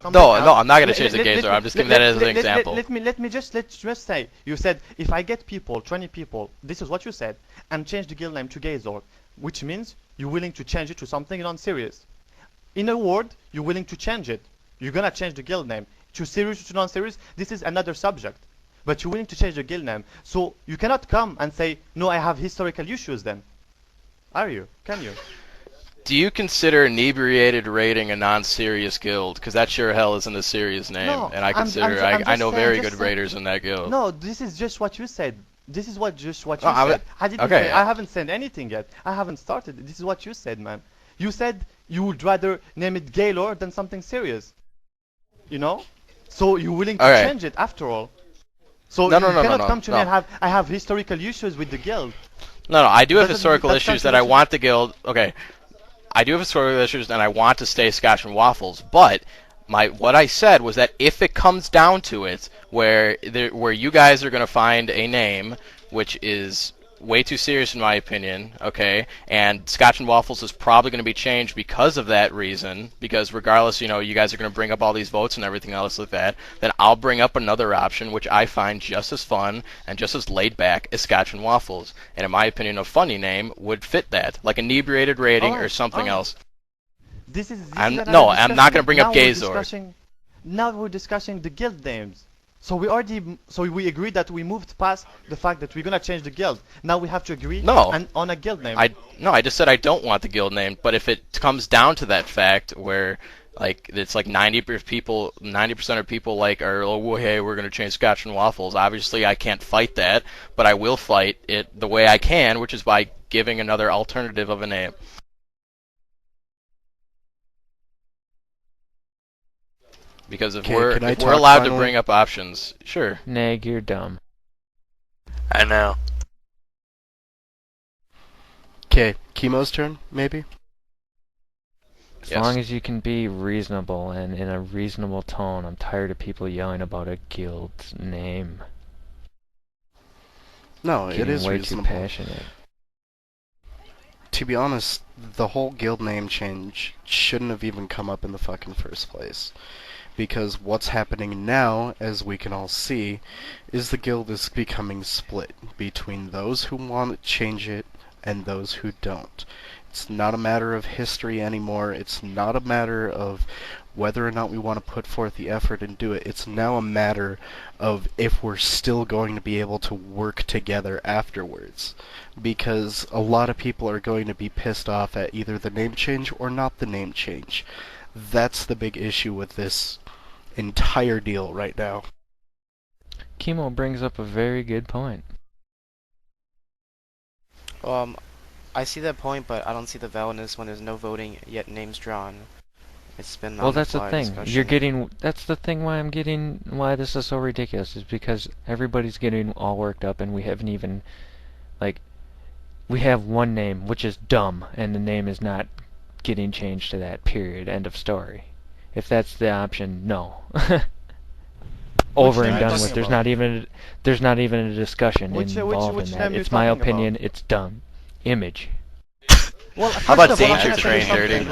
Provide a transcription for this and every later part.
something No, else. no, I'm not gonna change the Gayzord. I'm just giving that as an example. Let's just say you said if I get people, 20 people, this is what you said, and change the guild name to Gayzord, which means you're willing to change it to something non-serious. In a word, you're willing to change it. You're gonna change the guild name to serious to non-serious. This is another subject, but you're willing to change the guild name. So you cannot come and say no. I have historical issues. Then, are you? Can you? Do you consider inebriated raiding a non-serious guild? Because that sure hell isn't a serious name, No, and I consider I know very good raiders in that guild. No, this is just what you said. This is just what you Oh, said. I didn't okay. say, I haven't said anything yet. I haven't started. This is what you said, man. You said you would rather name it Gaylord than something serious. You know? So you're willing to Okay. change it after all. So No, you no, no, cannot no, come to no. me and I have historical issues with the guild. No, I do have Doesn't- historical that's issues that I controversial. want the guild. Okay, I do have historical issues, and I want to stay Scotch and Waffles. But what I said was that if it comes down to it, where you guys are going to find a name which is way too serious in my opinion, okay, and Scotch and Waffles is probably going to be changed because of that reason, because regardless, you guys are going to bring up all these votes and everything else like that, then I'll bring up another option which I find just as fun and just as laid back as Scotch and Waffles, and in my opinion a funny name would fit that, like inebriated rating or something else. I'm not going to bring up Gayzord. Now we're discussing the guild names. So we agreed that we moved past the fact that we're gonna change the guild. Now we have to agree on a guild name. I just said I don't want the guild name, but if it comes down to that fact where it's like 90% of people are, oh well, hey, we're gonna change Scotch and Waffles. Obviously I can't fight that, but I will fight it the way I can, which is by giving another alternative of a name. Because if we're allowed to bring up options, sure. Nag, you're dumb. I know. Okay, Chemo's turn, maybe? As long as you can be reasonable and in a reasonable tone. I'm tired of people yelling about a guild's name. No, it is way reasonable. Too passionate. To be honest, the whole guild name change shouldn't have even come up in the fucking first place. Because what's happening now, as we can all see, is the guild is becoming split between those who want to change it and those who don't. It's not a matter of history anymore. It's not a matter of whether or not we want to put forth the effort and do it. It's now a matter of if we're still going to be able to work together afterwards. Because a lot of people are going to be pissed off at either the name change or not the name change. That's the big issue with this entire deal right now. Chemo brings up a very good point. I see that point, but I don't see the validness when there's no voting yet names drawn. It's been well, that's the thing. discussion. That's the thing why this is so ridiculous is because everybody's getting all worked up and we haven't even we have one name which is dumb and the name is not getting changed to that, period, end of story. If that's the option, no. Over and done with. There's not even a discussion involved in that. It's my opinion. It's dumb. Image. Well, how about Danger Train, Dirty?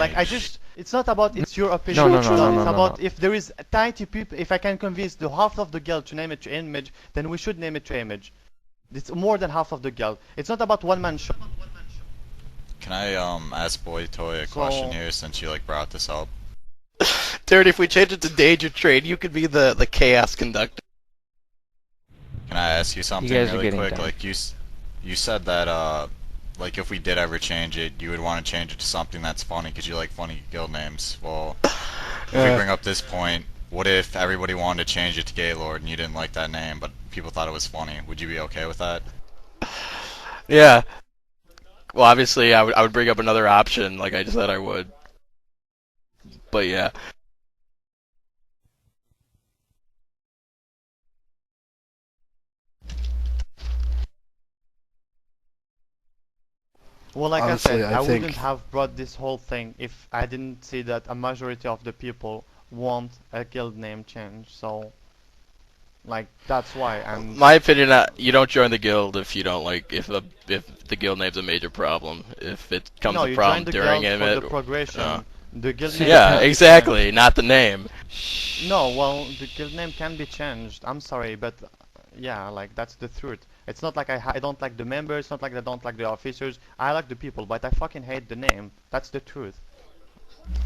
It's not about it's your opinion. No, it's no. about if there is 90 people. If I can convince the half of the guild to name it to Image, then we should name it to Image. It's more than half of the guild. It's not about one man show. Can I ask Boy Toy a question here since you brought this up? Dirty, if we change it to Danger Train, you could be the Chaos Conductor. Can I ask you something really quick? You said that if we did ever change it, you would want to change it to something that's funny because you like funny guild names. Well, if we bring up this point, what if everybody wanted to change it to Gaylord and you didn't like that name, but people thought it was funny? Would you be okay with that? Yeah. Well, obviously, I would bring up another option, like I just said I would. But yeah. Well, like Honestly, I said, I think wouldn't have brought this whole thing if I didn't see that a majority of the people want a guild name change. So, that's why. And my opinion, you don't join the guild if you don't if the guild name's a major problem. If it comes a problem during it. No, the progression. The guild name yeah, exactly. Not the name. No, well, the guild name can be changed. I'm sorry, but yeah, like that's the truth. It's not like I don't like the members, it's not like I don't like the officers. I like the people, but I fucking hate the name. That's the truth.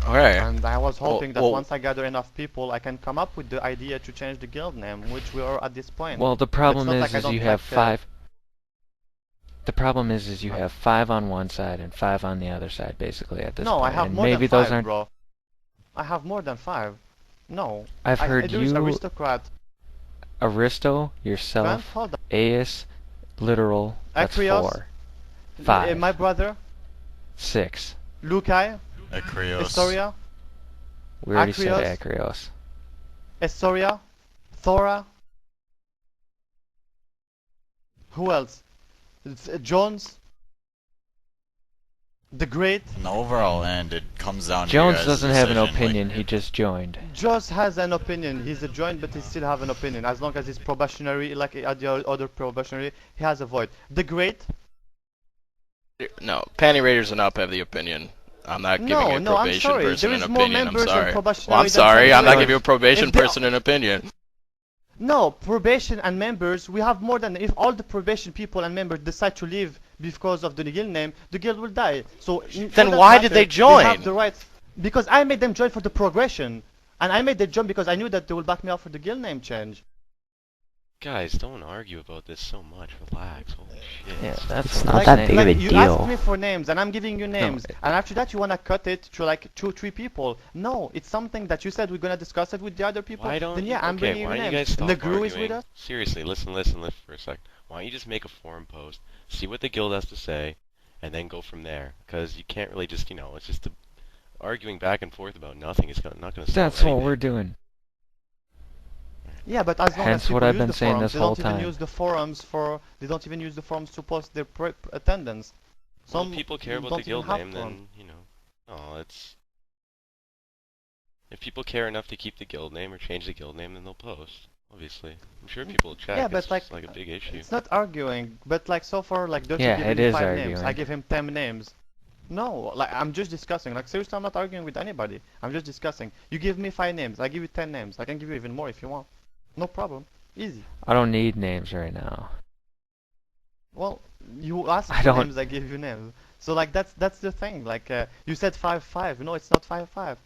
Okay. And I was hoping that well, once I gather enough people, I can come up with the idea to change the guild name, which we are at this point. Well, the problem It's not is, like I you don't have like, 5. The problem is you have 5 on one side and 5 on the other side, basically at this No, point. I have and more maybe than those 5, aren't. bro. I have more than 5. No. I've heard There's you, aristocrat. Aristo, yourself, Grandfather. Aeus, literal. That's Acreos. 4. 5. My brother. 6. Lukai. Acreos. Estoria. We already Acreos. said Acreos. Estoria. Thora. Who else? Jones. The Great. In the overall end, it comes down to Jones you guys' doesn't have an decision, opinion, like, he just joined. Jones has an opinion. He's a joint, but he still have an opinion. As long as he's probationary, like the other probationary, he has a void. The Great. No, Panty Raiders and Up have the opinion. I'm not giving a I'm probation sorry. person There an is more opinion. I'm members sorry. on probationary Well, I'm than sorry. I'm not Panty giving a Raiders. probation If they- person an opinion. No, probation and members, we have more than... If all the probation people and members decide to leave because of the guild name, the guild will die. So Then why did they join? They have the right. Because I made them join for the progression. And I made them join because I knew that they will back me up for the guild name change. Guys, don't argue about this so much. Relax. Holy shit. Yeah, that's Like, not that big of a you deal. asked me for names and I'm giving you names. And after that you wanna cut it to like 2-3 people. No, it's something that you said we're gonna discuss it with the other people. Why don't Then yeah, I'm bringing why you don't you names. guys stop Negru is with arguing? us. Seriously, listen for a sec. Why don't you just make a forum post, see what the guild has to say, and then go from there? Because you can't really just, it's just arguing back and forth about nothing. It's not going to solve That's anything. what we're doing. Yeah, but as long Hence as people what I've use been the saying forums, this whole they time. don't even use the forums for. They don't even use the forums to post their attendance. Well, if people care about the don't even guild have name, forums. then, it's... If people care enough to keep the guild name or change the guild name, then they'll post. Obviously. I'm sure people will check. Yeah, but it's like, just, like a big issue. it's not arguing. But like so far, like Dirty Yeah, gave it me is 5 names. arguing. I give him 10 names. No, like I'm just discussing. Like seriously, I'm not arguing with anybody. I'm just discussing. You give me 5 names. I give you 10 names. I can give you even more if you want. No problem. Easy. I don't need names right now. Well, you asked I for don't- names, I give you names. So like that's the thing. Like you said 5-5. No, it's not 5-5.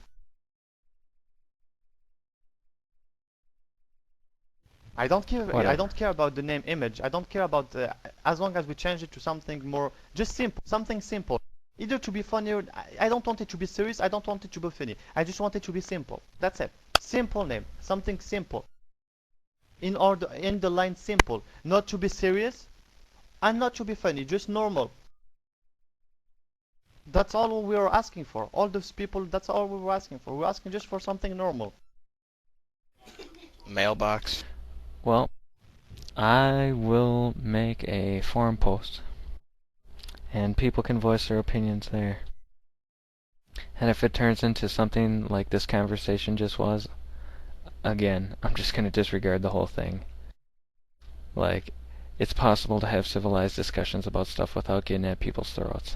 I don't care. I Whatever. don't care about the name image. I don't care about as long as we change it to something more just simple, something simple. Either to be funny or I don't want it to be serious. I don't want it to be funny. I just want it to be simple. That's it. Simple name. Something simple. In order, in the line simple. Not to be serious, and not to be funny. Just normal. That's all we were asking for. All those people. That's all we were asking for. We're asking just for something normal. Mailbox. Well, I will make a forum post, and people can voice their opinions there. And if it turns into something like this conversation just was, again, I'm just going to disregard the whole thing. Like, it's possible to have civilized discussions about stuff without getting at people's throats.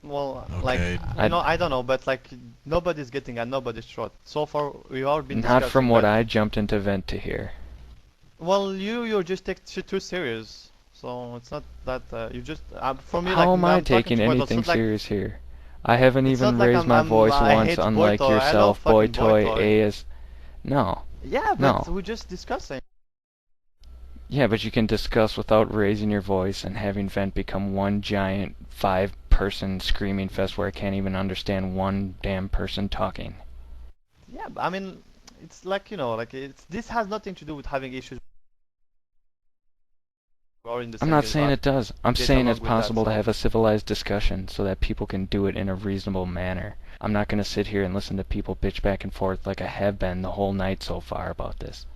Well, Okay. like, I don't know, but like, nobody's getting at nobody's throat. So far, we've all been Not discussing from what that. I jumped into vent to hear. Well, you just take shit too serious. So it's not that you just for me. How like, am I I'm talking taking to Boito, anything it's not like, serious here? I haven't It's even not like raised my voice I once, hate unlike Boito. I love yourself, fucking Boitoy, Boito. Aeus. No. Yeah, No. but we're just discussing. Yeah, but you can discuss without raising your voice and having vent become one giant 5-person screaming fest where I can't even understand one damn person talking. Yeah, but I mean, it's like like this has nothing to do with having issues. Or in the I'm same not guild, saying but it does. I'm get saying along it's with that, possible to so- have a civilized discussion so that people can do it in a reasonable manner. I'm not going to sit here and listen to people bitch back and forth like I have been the whole night so far about this.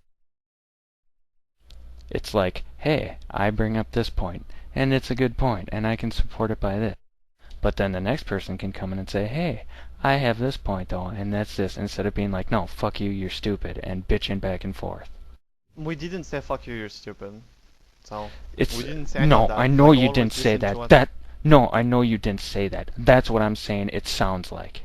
It's like, hey, I bring up this point, and it's a good point, and I can support it by this. But then the next person can come in and say, hey, I have this point though, and that's this, instead of being like, no, fuck you, you're stupid, and bitching back and forth. We didn't say fuck you, you're stupid. So It's we didn't say any no, of that. I know Like, you always didn't say listen to that. what- No, I know you didn't say that. That's what I'm saying. It sounds like.